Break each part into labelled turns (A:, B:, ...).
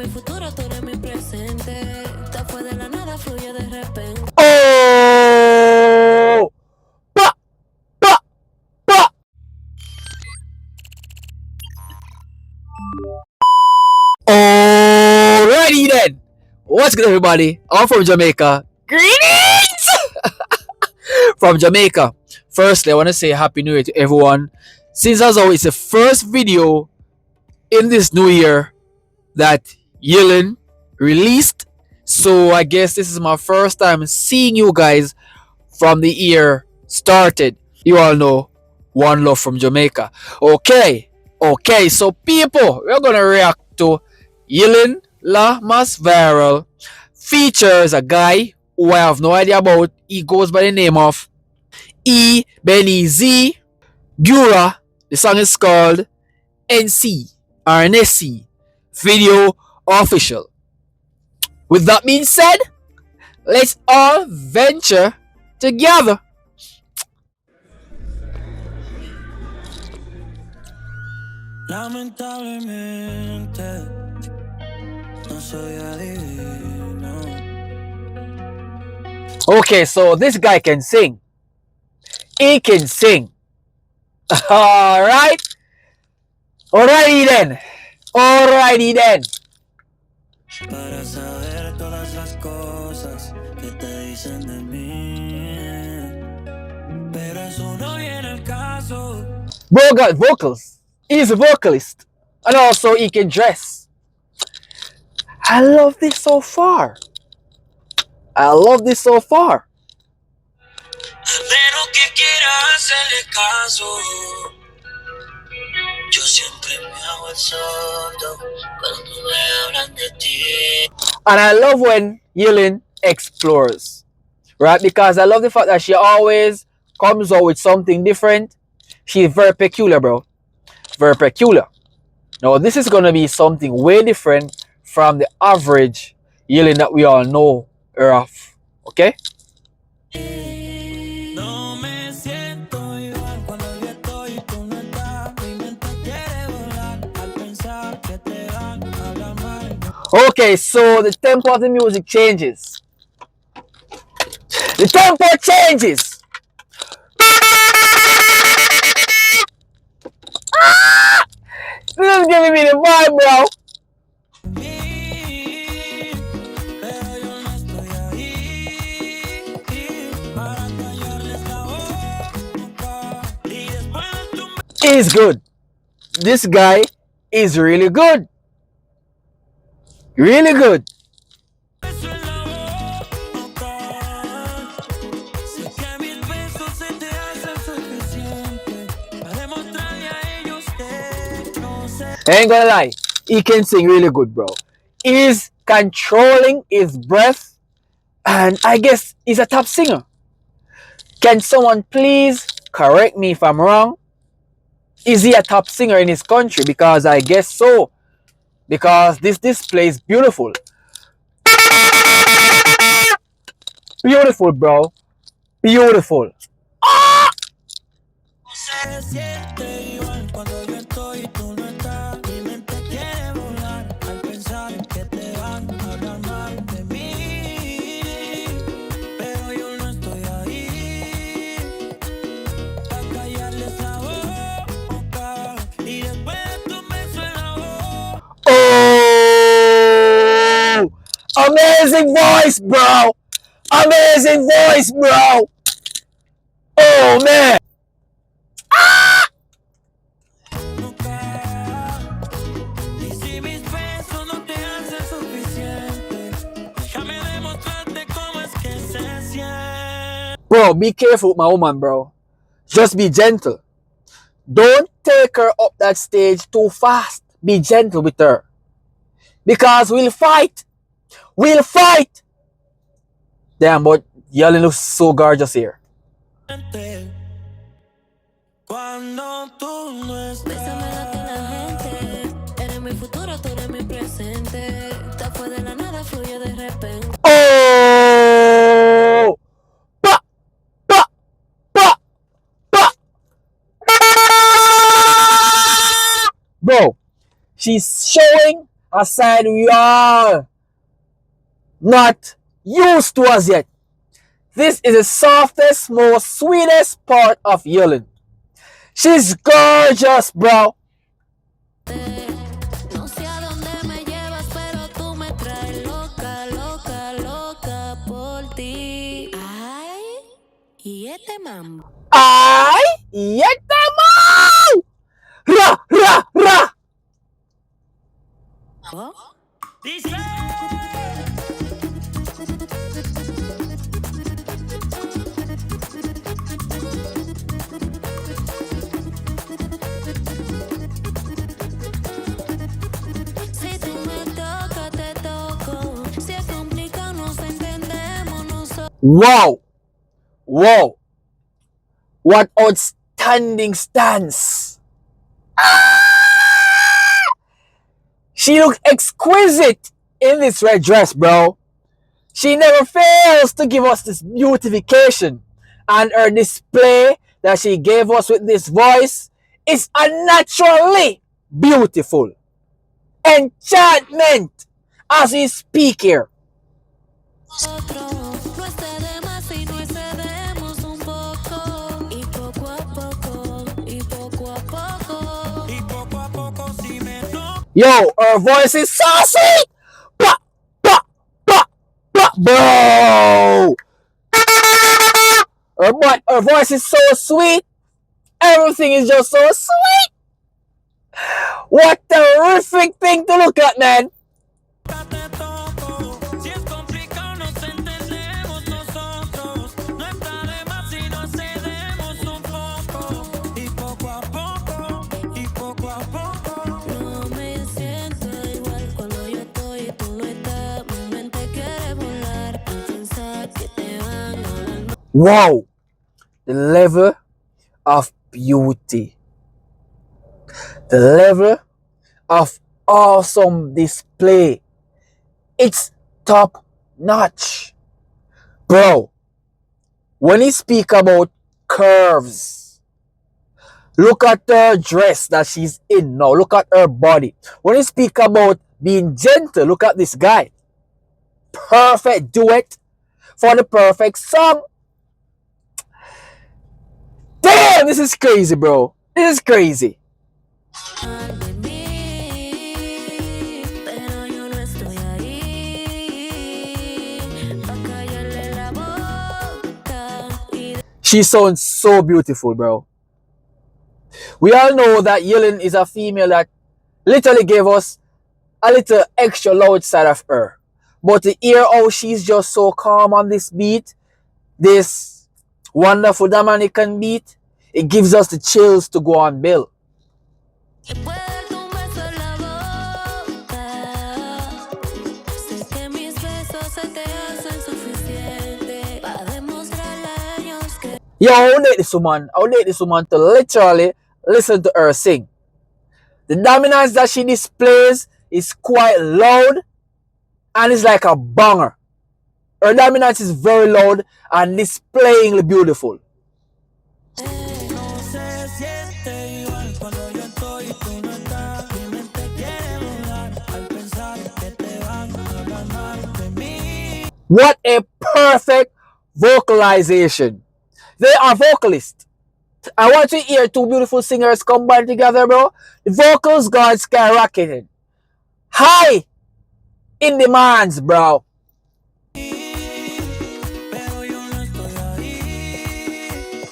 A: mi futuro, tú eres mi presente. Te fue de la nada, fluye de repente.
B: Oh! Pa! Pa! Pa! Alrighty then! What's good, everybody? I'm from Jamaica. Greetings! From Jamaica. Firstly, I want to say Happy New Year to everyone. Since as always, it's the first video in this new year that YAILIN released. So I guess this is my first time seeing you guys from the year started. You all know One Love from Jamaica. Okay, so people, we're gonna react to YAILIN La Mas Viral features a guy who I have no idea about. He goes by the name of EBENEZER. GUERRA. The song is called NSSI Video Official. With that being said, let's all venture together.
C: Lamentablemente no soy adivino.
B: Okay, so this guy can sing. He can sing. Alright? Alrighty then.
C: Para saber todas las cosas que te dicen de mí, pero eso no viene al caso.
B: Bro got vocals. He's a vocalist. And also he can dress. I love this so far.
C: Pero que quiera hacerle caso. Yo siempre me hago el sordo cuando me hablan de ti.
B: And I love when YAILIN explores. Right? Because I love the fact that she always comes out with something different. She's very peculiar, bro. Very peculiar. Now this is gonna be something way different from the average YAILIN that we all know her of. Okay?
C: No me siento igual cuando yo estoy y tú no estás. Mi mente quiere volar al pensar que te van a hablar mal.
B: Okay, so the tempo of the music changes. The tempo changes. This is giving me the vibe, bro.
C: Pero yo no estoy ahí para callarles la boca. Y después tú me
B: He's good. This guy is really good. Really good.
C: beso en la boca. Sé que mis besos se te hacen suficiente para demostrarle a ellos que no sé.
B: I ain't gonna lie. He can sing really good, bro. He's controlling his breath. And I guess he's a top singer. Can someone please correct me if I'm wrong? Is he a top singer in his country? Because I guess so. Because this display is beautiful. Beautiful, bro. Beautiful.
C: Se siente igual cuando yo estoy y tú no estás. Mi mente quiere volar al pensar que te van a hablar mal de mí. Pero yo no estoy ahí para callarles la boca. Y después de tu beso en la boca.
B: Oh! Amazing voice, bro. Amazing voice, bro. Oh, man.
C: Y si mis besos no te hacen suficiente, déjame demostrarte cómo es que se siente.
B: Bro, be careful with my woman, bro. Just be gentle. Don't take her up that stage too fast. Be gentle with her. Because we'll fight. We'll fight. Damn, but YAILIN looks so gorgeous here.
C: Cuando tú no
A: Bésame
C: estás.
A: la que la gente. Eres mi futuro, tú eres mi presente. Te fue de la nada, fluye de repente.
B: Oh! Pa! Pa! Pa! Pa! Bro, she's showing a side we are not used to as yet. This is the softest, most sweetest part of YAILIN. She's gorgeous, bro.
A: No sé a dónde me llevas, pero tú me traes loca, loca, loca por ti. Ay, y este mambo.
B: Ay, yetamo! Ra, ra, ra!
A: ¿Oh?
C: Dice.
A: Si tú me tocas, te toco. Si es complicado, nos entendemos nosotros.
B: Wow! Wow! What outstanding stance! She looks exquisite in this red dress, bro. She never fails to give us this beautification. And her display that she gave us with this voice is unnaturally beautiful. Enchantment as we speak here.
A: No esté de más y no excedemos un poco. Y poco a poco, y poco a poco.
C: Y poco a poco si me toca.
B: Yo, her voice is so sweet! Bah, bah, bah, bah, bro! Her voice is so sweet. Everything is just so sweet. What a terrific thing to look at, man.
C: Te toco. Si es complicado, nos entendemos nosotros. No está de más si nos cedemos un poco. Y poco a poco, y poco a poco.
A: No me siento igual cuando yo estoy y tú no estás. Mi mente quiere volar al pensar que te van a dar.
B: Wow. The level of beauty. The level of awesome display. It's top notch. Bro, when you speak about curves, look at her dress that she's in now. Look at her body. When you speak about being gentle, look at this guy. Perfect duet for the perfect song. Damn, this is crazy, bro. This is crazy.
A: De mí, pero yo no estoy ahí pa' callarle la boca y
B: She sounds so beautiful, bro. We all know that YAILIN is a female that literally gave us a little extra loud side of her. But to hear how she's just so calm on this beat, this wonderful Jamaican beat, it gives us the chills to go on Bill.
A: después darte un beso en la boca. Sé que mis besos se te hacen suficiente para demostrarle a ellos que
B: Yo, I would date this woman. I would date this woman to literally listen to her sing. The dominance that she displays is quite loud and it's like a banger. Her dominance is very loud and displayingly beautiful.
C: No se siente igual cuando yo estoy y tú no estás. Mi mente quiere volar al pensar que te van a hablar mal de mí.
B: What a perfect vocalization. They are vocalists. I want to hear two beautiful singers combined together, bro. The vocals got skyrocketed. High in demands, bro.
C: Pero yo no estoy ahí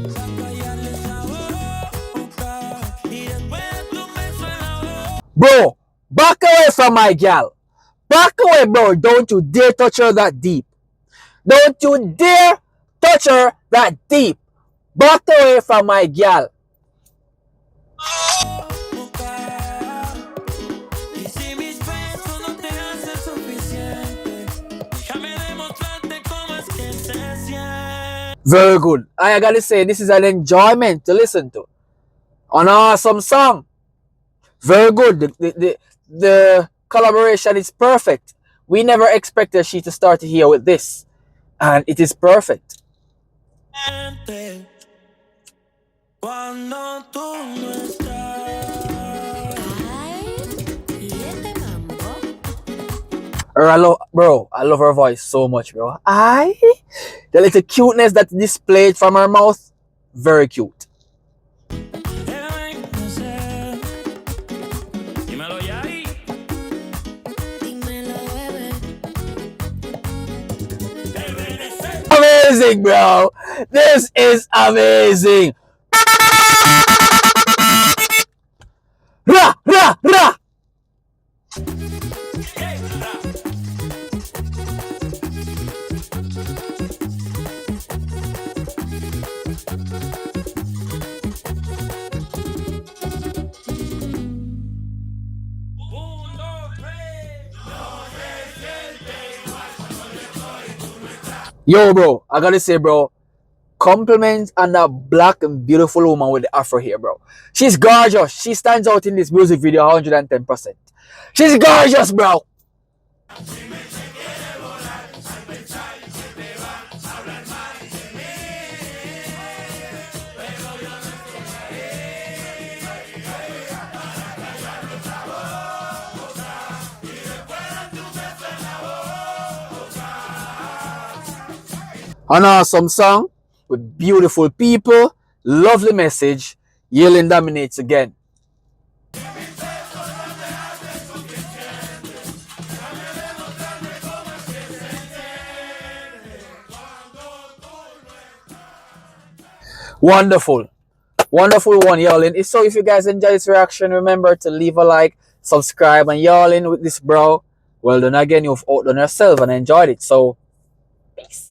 C: pa' callarle esa boca. Y después de un beso en la boca.
B: Bro, back away from my gal. Back away, bro. Don't you dare touch her that deep. Don't you dare touch her that deep. Back away from my gal.
C: Y si mis besos no te hacen suficiente, déjame demostrarte cómo es que se siente.
B: Very good. I gotta say, this is an enjoyment to listen to. An awesome song. Very good. The collaboration is perfect. We never expected she to start here with this. And it is perfect.
C: Cuando tú no estás.
A: ay, y este
B: I love her voice so much, bro. The little cuteness that displayed from her mouth, very cute.
C: Ebenezer. Dímelo, Yai.
A: Dímelo, bebé.
C: Ebenezer.
B: Amazing, bro. This is amazing. Ra, ra, ra.
C: Hey, ra. Un, dos, tres.
B: Yo, bro, I gotta say, bro, compliments on that black and beautiful woman with the afro hair, bro. She's gorgeous. She stands out in this music video 110%. She's gorgeous, bro. An awesome song with beautiful people, lovely message. YAILIN dominates again. Wonderful. Wonderful one, YAILIN. So if you guys enjoy this reaction, remember to leave a like, subscribe, and YAILIN with this, bro. Well done again. You've outdone yourself and enjoyed it. So, peace.